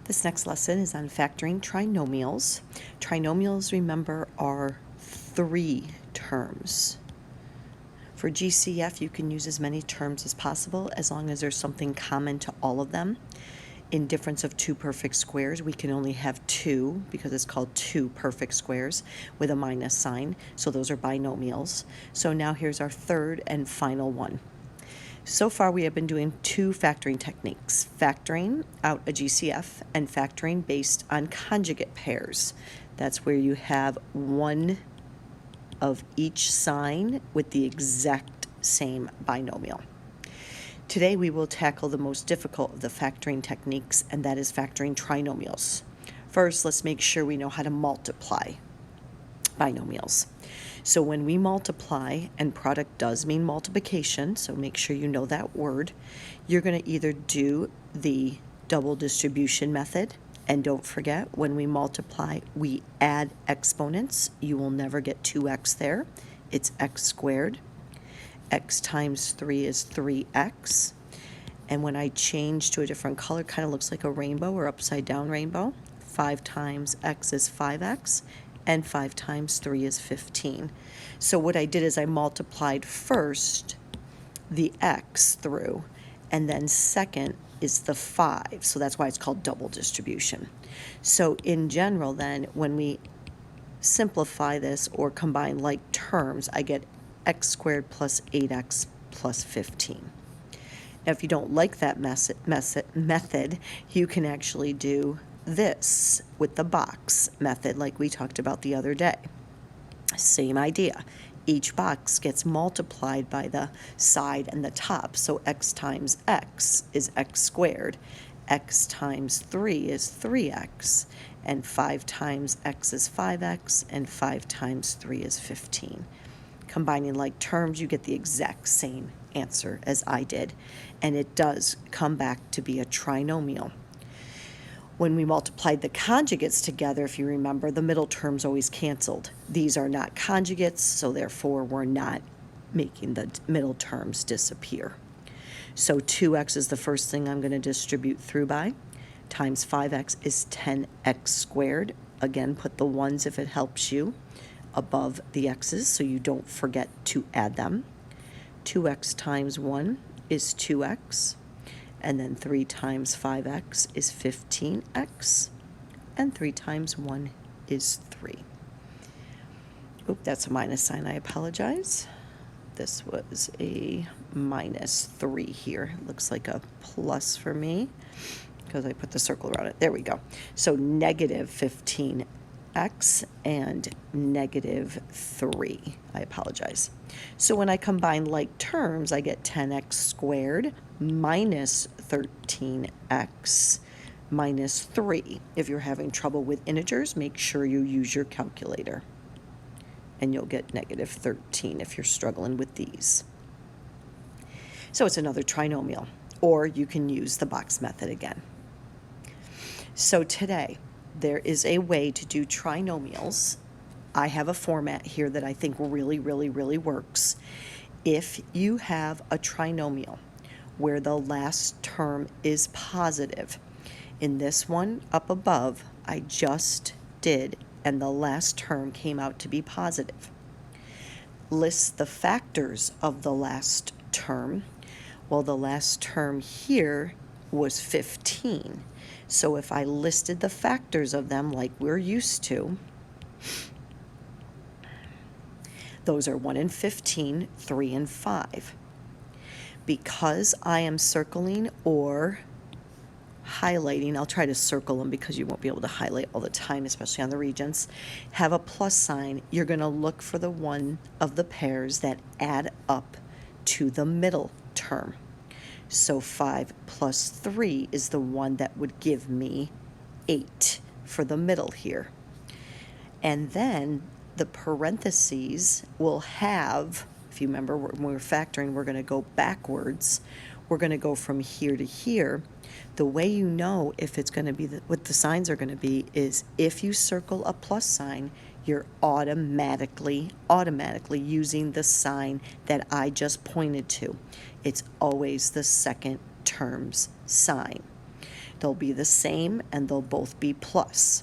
This next lesson is on factoring trinomials. Trinomials, remember, are three terms. For GCF, you can use as many terms as possible as long as there's something common to all of them. In difference of two perfect squares, we can only have two because it's called two perfect squares with a minus sign. So those are binomials. So now here's our third and final one. So far, we have been doing two factoring techniques, factoring out a GCF and factoring based on conjugate pairs. That's where you have one of each sign with the exact same binomial. Today, we will tackle the most difficult of the factoring techniques, and that is factoring trinomials. First, let's make sure we know how to multiply binomials. So when we multiply, and product does mean multiplication, so make sure you know that word, you're going to either do the double distribution method, and don't forget, when we multiply, we add exponents. You will never get 2x there. It's x squared. X times 3 is 3x. And when I change to a different color, kind of looks like a rainbow or upside down rainbow. 5 times x is 5x. And 5 times 3 is 15. So what I did is I multiplied first the x through, and then second is the 5. So that's why it's called double distribution. So in general then, when we simplify this or combine like terms, I get x squared plus 8x plus 15. Now if you don't like that method, you can actually do this with the box method like we talked about the other day. Same idea. Each box gets multiplied by the side and the top. So x times x is x squared. X times 3 is 3x. And 5 times x is 5x. And 5 times 3 is 15. Combining like terms, you get the exact same answer as I did. And it does come back to be a trinomial. When we multiplied the conjugates together, if you remember, the middle terms always canceled. These are not conjugates, so therefore we're not making the middle terms disappear. So 2x is the first thing I'm going to distribute through by, times 5x is 10x squared. Again, put the ones, if it helps you, above the x's so you don't forget to add them. 2x times 1 is 2x. And then 3 times 5x is 15x. And 3 times 1 is 3. Oop, that's a minus sign. I apologize. This was a minus 3 here. It looks like a plus for me because I put the circle around it. There we go. So negative 15x and negative 3. I apologize. So when I combine like terms, I get 10x squared minus 13x minus 3. If you're having trouble with integers, make sure you use your calculator. And you'll get negative 13 if you're struggling with these. So it's another trinomial. Or you can use the box method again. So today, there is a way to do trinomials. I have a format here that I think really, really, really works. If you have a trinomial where the last term is positive, in this one up above, I just did, and the last term came out to be positive. List the factors of the last term. Well, the last term here was 15. So if I listed the factors of them like we're used to, those are 1 and 15, 3 and 5. Because I am circling or highlighting, I'll try to circle them because you won't be able to highlight all the time, especially on the regents, have a plus sign. You're going to look for the one of the pairs that add up to the middle term. So 5 plus 3 is the one that would give me 8 for the middle here. And then the parentheses will have, if you remember when we were factoring, we're going to go backwards. We're going to go from here to here. The way you know if it's going to be what the signs are going to be is if you circle a plus sign, you're automatically using the sign that I just pointed to. It's always the second term's sign. They'll be the same and they'll both be plus.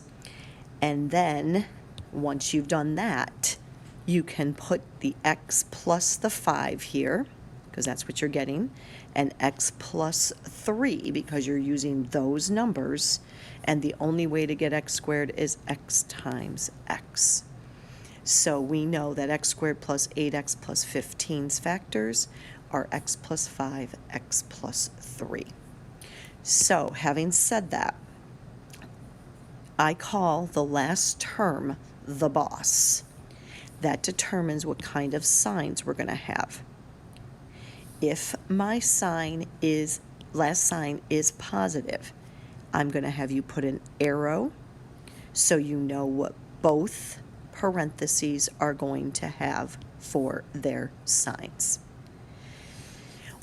And then once you've done that, you can put the x plus the 5 here, because that's what you're getting, and x plus 3 because you're using those numbers, and the only way to get x squared is x times x. So we know that x squared plus 8x plus 15's factors are x plus 5, x plus 3. So having said that, I call the last term the boss. That determines what kind of signs we're going to have. If my last sign is positive, I'm going to have you put an arrow so you know what both parentheses are going to have for their signs.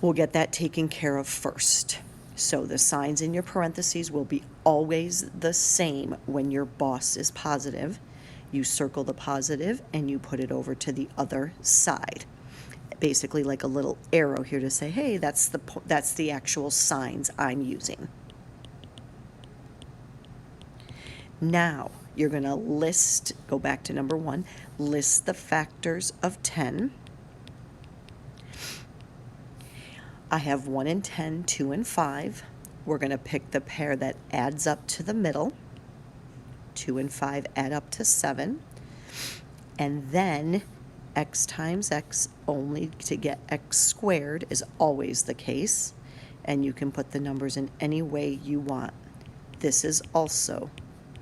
We'll get that taken care of first. So the signs in your parentheses will be always the same when your boss is positive. You circle the positive and you put it over to the other side. Basically like a little arrow here to say, hey, that's the actual signs I'm using. Now you're going to go back to number 1, list the factors of 10. I have 1 and 10, 2 and 5. We're going to pick the pair that adds up to the middle. 2 and 5 add up to 7. And then x times x, only to get x squared, is always the case. And you can put the numbers in any way you want. This is also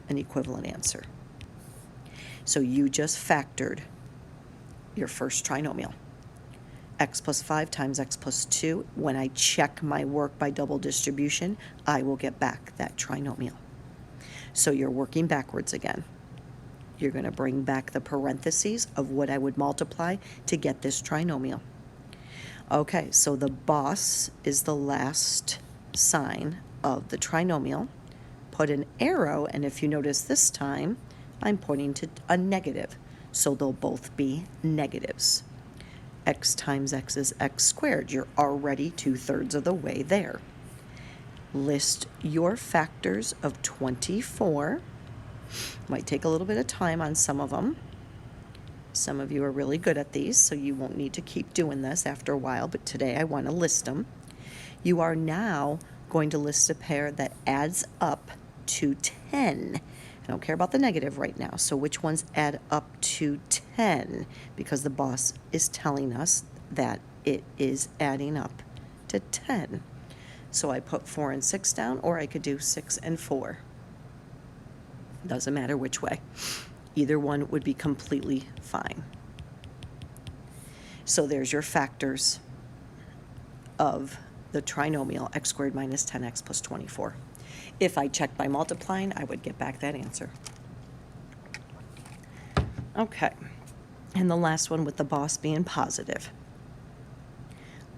an equivalent answer. So you just factored your first trinomial. X plus 5 times x plus 2. When I check my work by double distribution, I will get back that trinomial. So you're working backwards again. You're going to bring back the parentheses of what I would multiply to get this trinomial. Okay, so the boss is the last sign of the trinomial. Put an arrow, and if you notice this time, I'm pointing to a negative. So they'll both be negatives. X times x is x squared. You're already 2/3 of the way there. List your factors of 24. Might take a little bit of time on some of them. Some of you are really good at these, so you won't need to keep doing this after a while, but today I want to list them. You are now going to list a pair that adds up to 10. I don't care about the negative right now, so which ones add up to 10? Because the boss is telling us that it is adding up to 10. So I put 4 and 6 down, or I could do 6 and 4. Doesn't matter which way. Either one would be completely fine. So there's your factors of the trinomial x squared minus 10x plus 24. If I checked by multiplying, I would get back that answer. Okay, and the last one with the boss being positive.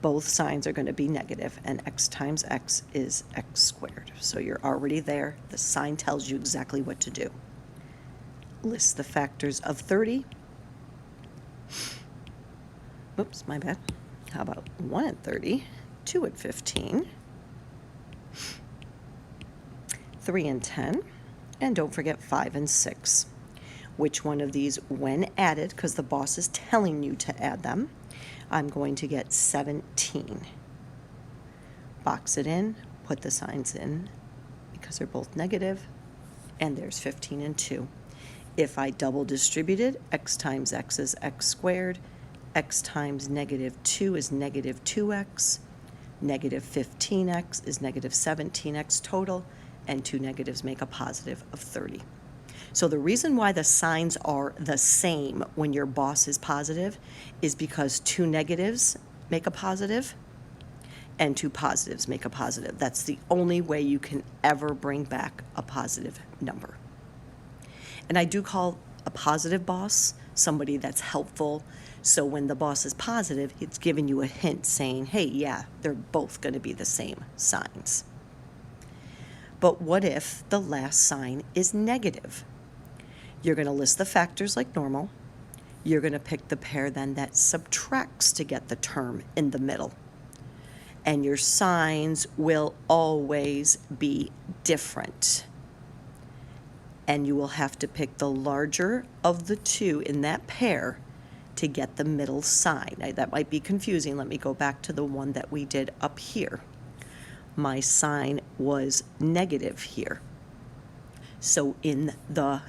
Both signs are going to be negative, and x times x is x squared. So you're already there. The sign tells you exactly what to do. List the factors of 30. Oops, my bad. How about 1 and 30, 2 and 15, 3 and 10, and don't forget 5 and 6. Which one of these, when added, because the boss is telling you to add them, I'm going to get 17. Box it in, put the signs in, because they're both negative, and there's 15 and 2. If I double distributed, x times x is x squared, x times negative 2 is negative 2x, negative 15x is negative 17x total, and 2 negatives make a positive of 30. So the reason why the signs are the same when your boss is positive is because 2 negatives make a positive and 2 positives make a positive. That's the only way you can ever bring back a positive number. And I do call a positive boss somebody that's helpful. So when the boss is positive, it's giving you a hint saying, hey, yeah, they're both going to be the same signs. But what if the last sign is negative? You're going to list the factors like normal. You're going to pick the pair then that subtracts to get the term in the middle. and your signs will always be different. And you will have to pick the larger of the two in that pair to get the middle sign. Now, that might be confusing. Let me go back to the one that we did up here. My sign was negative here. So in the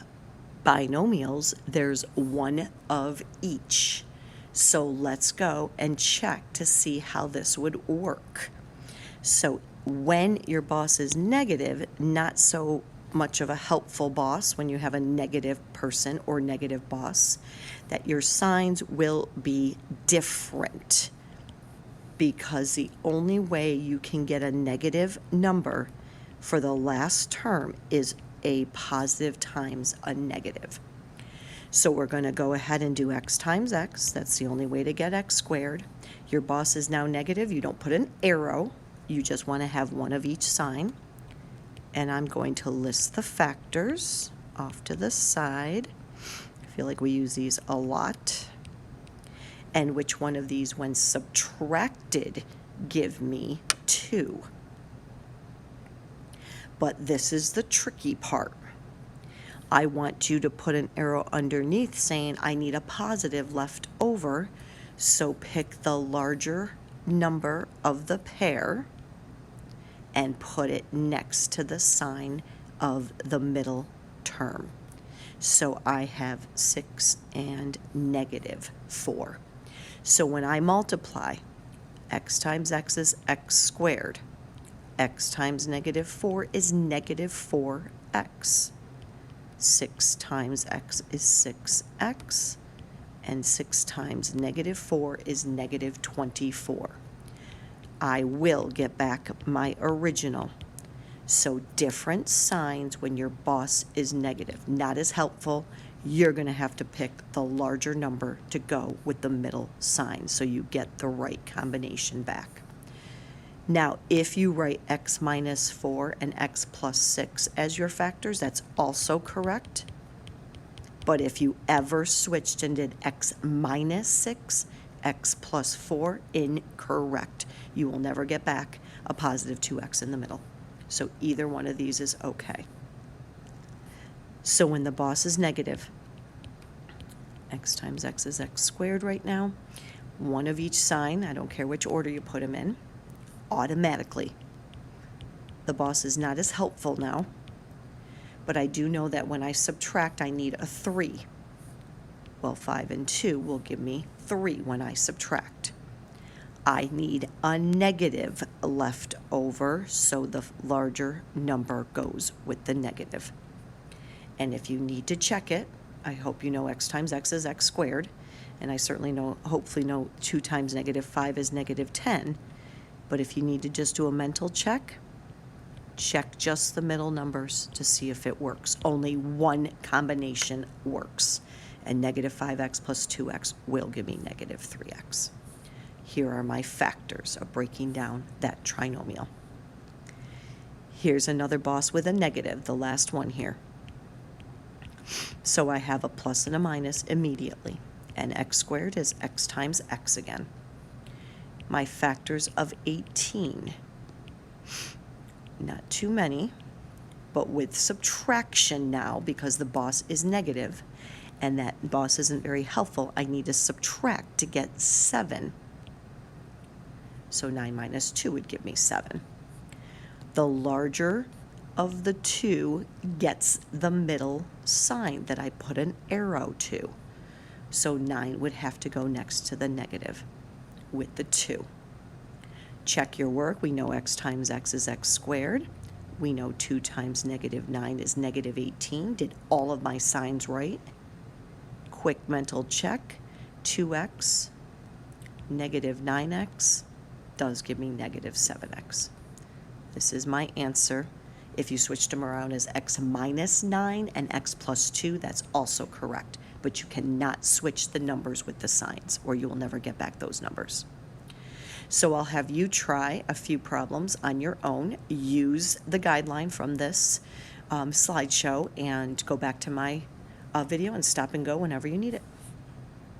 binomials, there's one of each. So let's go and check to see how this would work. So when your boss is negative, not so much of a helpful boss when you have a negative person or negative boss, that your signs will be different, because the only way you can get a negative number for the last term is a positive times a negative. So we're going to go ahead and do x times x. That's the only way to get x squared. Your boss is now negative. You don't put an arrow. You just want to have one of each sign. And I'm going to list the factors off to the side. I feel like we use these a lot. And which one of these, when subtracted, give me 2. But this is the tricky part. I want you to put an arrow underneath saying I need a positive left over, so pick the larger number of the pair and put it next to the sign of the middle term. So I have 6 and -4. So when I multiply, x times x is x squared. X times -4 is -4x. 6 times x is 6x, and 6 times -4 is -24. I will get back my original. So different signs when your boss is negative. Not as helpful. You're going to have to pick the larger number to go with the middle sign so you get the right combination back. Now, if you write x minus 4 and x plus 6 as your factors, that's also correct. But if you ever switched and did x minus 6, x plus 4, incorrect. You will never get back a positive 2x in the middle. So either one of these is okay. So when the boss is negative, x times x is x squared right now. One of each sign, I don't care which order you put them in, automatically. The boss is not as helpful now, but I do know that when I subtract, I need a 3. Well, 5 and 2 will give me 3 when I subtract. I need a negative left over, so the larger number goes with the negative. And if you need to check it, I hope you know x times x is x squared, and I certainly know, hopefully know 2 times -5 is -10. But if you need to just do a mental check, check just the middle numbers to see if it works. Only one combination works, and -5x plus 2x will give me -3x. Here are my factors of breaking down that trinomial. Here's another boss with a negative, the last one here. So I have a plus and a minus immediately, and x squared is x times x again. My factors of 18, not too many, but with subtraction now, because the boss is negative and that boss isn't very helpful, I need to subtract to get 7. So 9 minus 2 would give me 7. The larger of the two gets the middle sign that I put an arrow to. So 9 would have to go next to the negative with the 2. Check your work. We know x times x is x squared. We know 2 times -9 is -18. Did all of my signs right? Quick mental check. 2x, -9x does give me -7x. This is my answer. If you switched them around as x minus 9 and x plus 2, that's also correct. But you cannot switch the numbers with the signs, or you will never get back those numbers. So I'll have you try a few problems on your own. Use the guideline from this slideshow and go back to my video and stop and go whenever you need it.